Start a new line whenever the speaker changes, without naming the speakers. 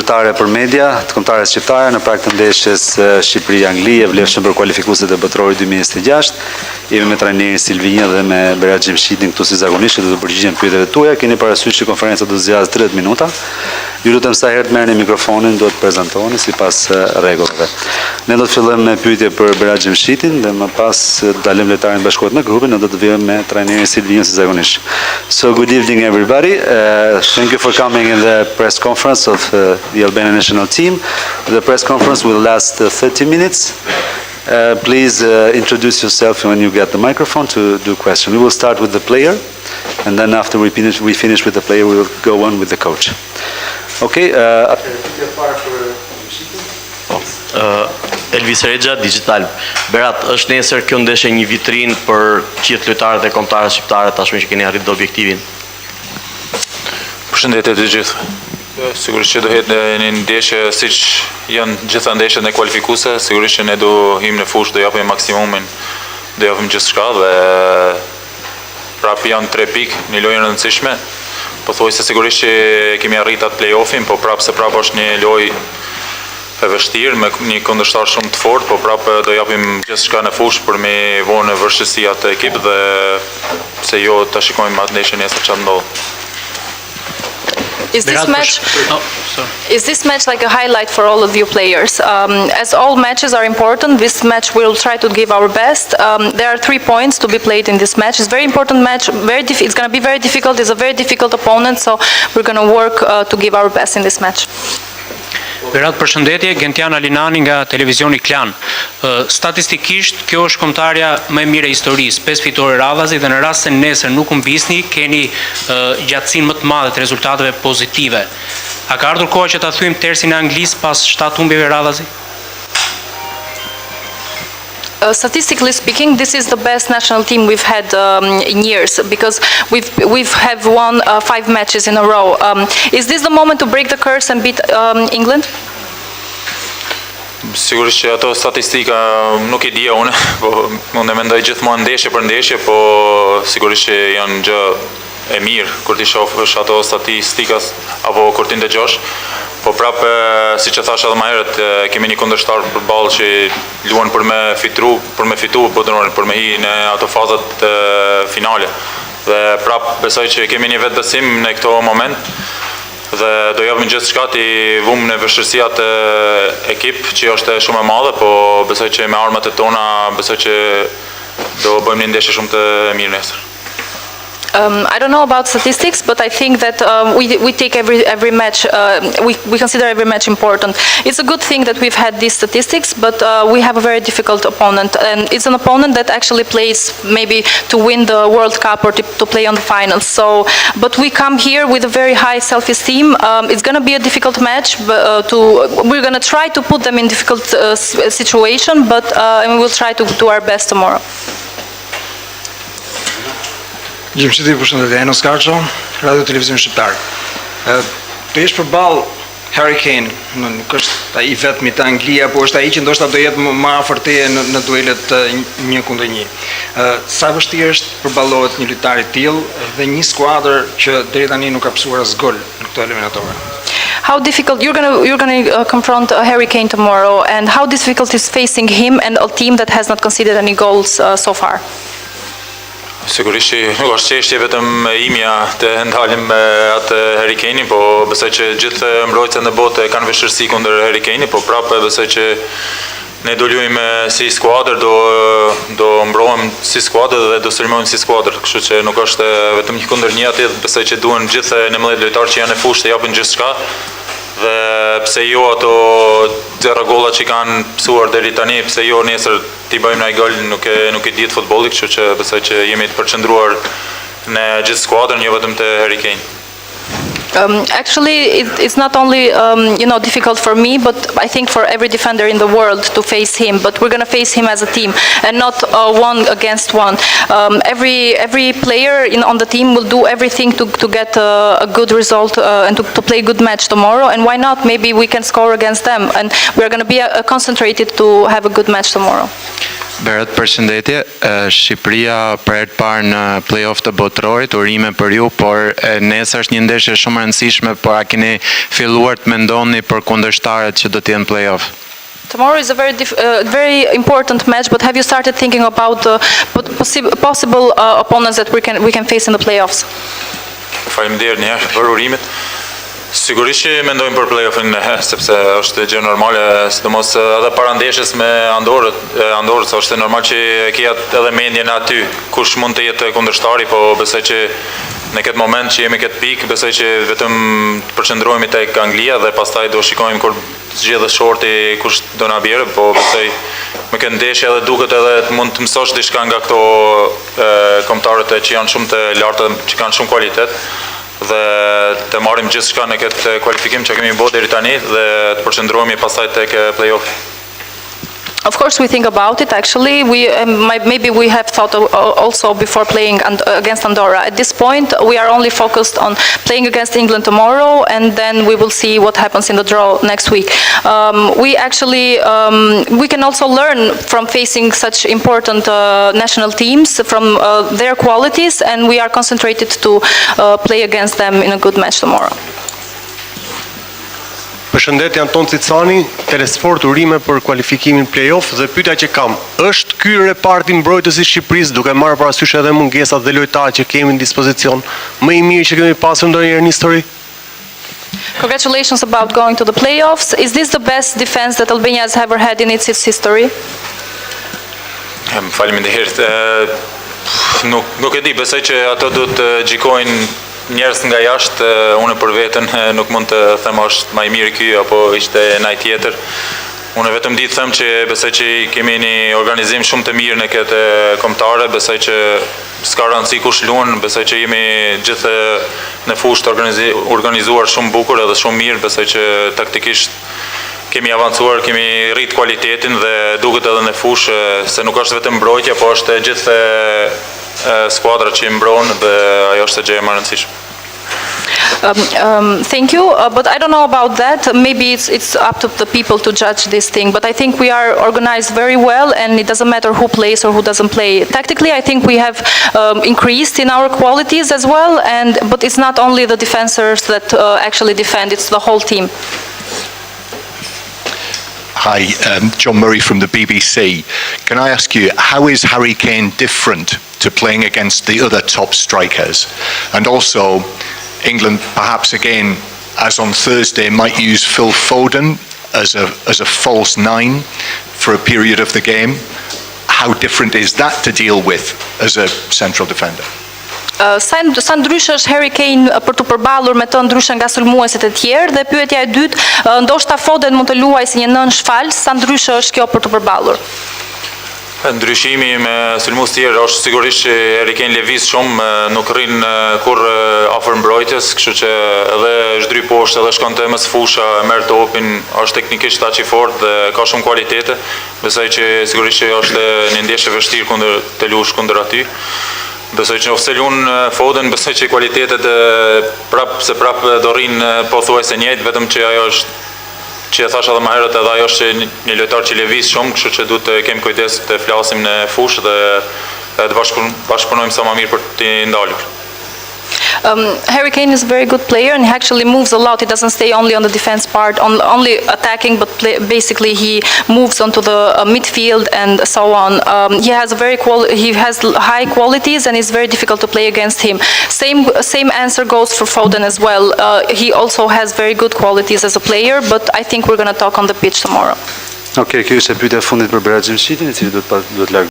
zyrtare për media të kombëtare shqiptare në prag të ndeshjes Shqipëri-Angli e vlefshëm për kualifikuesit e botrorit 2026. Jemi me trajnerin Silvinja dhe me Berat Gjemshitin këtu si zakonisht do të përgjigjen pyetjeve tuaja. Keni parasysh që konferenca do të zgjasë 30 minuta. Ju lutem sa herë të merrni mikrofonin, do të prezantoheni sipas rregullave. Ne do të fillojmë me pyetje për Berat Gjemshitin dhe më pas dalëm lojtarin bashkohet me grupin, ne do të vijmë me trajnerin Silvinja si zakonisht. So good evening everybody. Thank you for coming in the press conference of the Albanian national team. The press conference will last 30 minutes. Please introduce yourself when you get the microphone to do questions. We will start with the player, and then after we finish with the player, we will go on with the coach. Okay.
Elvis Regja, Digital. Berat, është nesër kjo ndeshje një vitrinë për gjithë lojtarët e kombëtarë shqiptare tashmë që keni arritur objektivin.
Përshëndetje të gjithë. Sigurisht që do jetë një ndeshje siç janë gjitha ndeshjet e kualifikuese, sigurisht që ne do him në fushë, do japim maksimumin, do japim gjithçka dhe prapë janë 3 pikë në lojën e rëndësishme. Pothuajse sigurisht që kemi arritur atë play-offin, po prapë se prapë është një lojë e vështirë me një kundërshtar shumë të fortë, po prapë do japim gjithçka në fushë për me vënë vështirësi atë ekip dhe pse jo ta shikojmë atë ndeshje nesër çfarë ndodh.
Is this match like a highlight for all of you players? As all matches are important, this match we'll try to give our best. There are 3 points to be played in this match. It's a very important match. It's going to be very difficult. It's a very difficult opponent, so we're going to work to give our best in this match.
Berat, përshëndetje, Gentian Alinani nga televizioni Klan. Statistikisht, kjo është kombëtarja më e mirë e historisë, 5 fitore radhazi dhe në rast se nesër nuk humbisni, keni gjatësinë më të madhe të rezultateve pozitive. A ka ardhur koha që ta thyejmë tërsin e Anglisë pas 7 humbjeve radhazi?
Statistically speaking, this is the best national team we've had in years because we've have won 5 matches in a row. Is this the moment to break the curse and beat England?
Sigurisht që ato statistika nuk I dija unë, po unë mendoj gjithmonë ndeshje për ndeshje, po sigurisht që janë gjë e mirë kur ti shohësh ato statistikas apo kur ti ndëgjosh. Po prapë, siç e thash edhe më herët, kemi një kundërshtar përballë që luan për me fitu botrorin, për me hi në ato fazat finale. Dhe prapë besoj që kemi një vetbesim në këto moment dhe do japim gjithçka ti vumë në vështirësia të ekip që është shumë e madhe, po besoj që me armat e tona besoj që do bëjmë një ndeshje shumë të mirë nesër.
I don't know about statistics, but I think that we take every match, we consider every match important. It's a good thing that we've had these statistics, but we have a very difficult opponent, and it's an opponent that actually plays maybe to win the World Cup or to play on the finals. So, but we come here with a very high self-esteem. It's going to be a difficult match. We're going to try to put them in difficult situation, but and we will try to do our best tomorrow.
Gjemshiti, përshëndetje, Enos Karqo, Radio Televizion Shqiptar. Të jesh përballë Harry Kane, nuk është ai vetmi të Anglia, po është ai që ndoshta do jetë më afër teje në duelet 1-1. Sa vështirë është përballohet një lojtar I tillë dhe një skuadër që deri tani nuk ka psuar as gol në këtë eliminatorë.
How difficult you're gonna confront Harry Kane tomorrow, and how difficult is facing him and a team that has not conceded any goals so far?
Sigurisht që nuk është çështje vetëm imja të ndalim me atë Harry Kane, po besoj që gjithë mbrojtësit në botë kanë vështirësi kundër Harry Kane, po prapë besoj që ne do luajmë si skuadër, do mbrohem si skuadër dhe do sulmojmë si skuadër, kështu që nuk është vetëm një kundër një atë, besoj që duhen gjithë 19 lojtarë që janë në fushë të japin gjithçka. Dhe pse jo ato 0 golla që kanë psuar deri tani, pse jo nesër ti bëjmë një gol, nuk e di të futbollit, kështu që besoj që jemi të përqendruar në gjithë skuadrën, jo vetëm të Harry Kane.
Actually, it's not only difficult for me, but I think for every defender in the world to face him. But we're going to face him as a team and not one against one. Every player on the team will do everything to get a good result and to play a good match tomorrow. And why not? Maybe we can score against them. And we're going to be concentrated to have a good match tomorrow.
Berat, përshëndetje. Shqipëria për herë të parë në play-off të botrorit, urime për ju, por nesër është një ndeshje shumë e rëndësishme, por a keni filluar të mendoni për kundërshtarët që do të jenë play-off?
Tomorrow is a very important match, but have you started thinking about the possible opponents that we can face in the playoffs?
Faleminderit një herë për urimet. Sigurisht që mendojmë për play-offin, sepse është gjë normale, sidomos edhe para ndeshjes me Andorrën, është normal që ke edhe mendjen aty, kush mund të jetë kundërshtari, po besoj që në këtë moment që jemi këtë pikë, besoj që vetëm të përqendrohemi tek Anglia dhe pastaj do shikojmë kur zgjedhë shorti kush do na bjerë, po besoj me këtë ndeshje edhe duket edhe mund të mësosh diçka nga këto kombëtarët që janë shumë të lartë, që kanë shumë kualitet. Dhe të marrim gjithçka në këtë kualifikim që kemi bërë deri tani dhe të përqendrohemi pastaj tek play-off.
Of course, we think about it. Actually, maybe we have thought also before playing against Andorra. At this point, we are only focused on playing against England tomorrow, and then we will see what happens in the draw next week. We can also learn from facing such important national teams, from their qualities, and we are concentrated to play against them in a good match tomorrow.
Përshëndetje, Anton Cicani, Telesport, urime për kualifikimin play-off dhe pyetja që kam, është ky reparti mbrojtës i Shqipërisë, duke marrë parasysh edhe mungesat dhe lojtarët që kemi në dispozicion, më i mirë që kemi pasur ndonjëherë në histori?
Congratulations about going to the playoffs. Is this the best defense that Albania has ever had in its history?
Faleminderit. Nuk e di, besoj që ato do të gjikojnë njerëz nga jashtë, unë për veten nuk mund të them është më i miri ky apo ishte ndaj tjetër. Unë vetëm di të them që besoj që kemi një organizim shumë të mirë në këtë kombëtare, besoj që s'ka rëndësi kush luan, besoj që jemi gjithë në fushë të organizuar shumë bukur edhe shumë mirë, besoj që taktikisht kemi avancuar, kemi rrit kualitetin dhe duket edhe në fushë se nuk është vetëm mbrojtja, po është gjithë skuadra që mbron dhe ajo është gjë e rëndësishme.
Thank you, but I don't know about that. Maybe it's up to the people to judge this thing, but I think we are organized very well, and it doesn't matter who plays or who doesn't play. Tactically, I think we have increased in our qualities as well, but it's not only the defenders that actually defend, it's the whole team.
Hi, John Murray from the BBC. Can I ask you, how is Harry Kane different to playing against the other top strikers? And also, England perhaps again, as on Thursday, might use Phil Foden as a false nine for a period of the game. How different is that to deal with as a central defender?
Sa ndryshe është Harry Kane për të përballur me të ndryshe nga sulmuesit e tjerë, dhe pyetja e dytë, ndoshta Foden mund të luajë si një nën shfalës, sa ndryshe është kjo për të përballur?
Ndryshimi me sulmues tjerë është sigurisht që Harry Kane lëviz shumë, nuk rrin kur afër mbrojtjes, kështu që edhe zhdry poshtë, edhe shkon te mes fusha, merr topin, është teknikisht aq i fortë dhe ka shumë kualitete. Besoj që sigurisht që është një ndeshje e vështirë kundër të luash kundër aty. Besoj që nëse lun Foden, besoj që kualitetet prap do rrin pothuajse njëjtë, vetëm që ajo është që e thash edhe më herët, edhe ajo është një lojtar që lëviz shumë, kështu që duhet të kemi kujdes të flasim në fushë dhe të bashkëpunojmë sa më mirë për t'i ndalur.
Harry Kane is a very good player, and he actually moves a lot. He doesn't stay only on the defense part, only attacking, but basically he moves onto the midfield and so on. He has high qualities, and it's very difficult to play against him. Same answer goes for Foden as well. He also has very good qualities as a player, but I think we're going to talk on the pitch tomorrow.
Okej, kjo ishte pyetja e fundit për Berat Xhimshitin, i cili duhet larg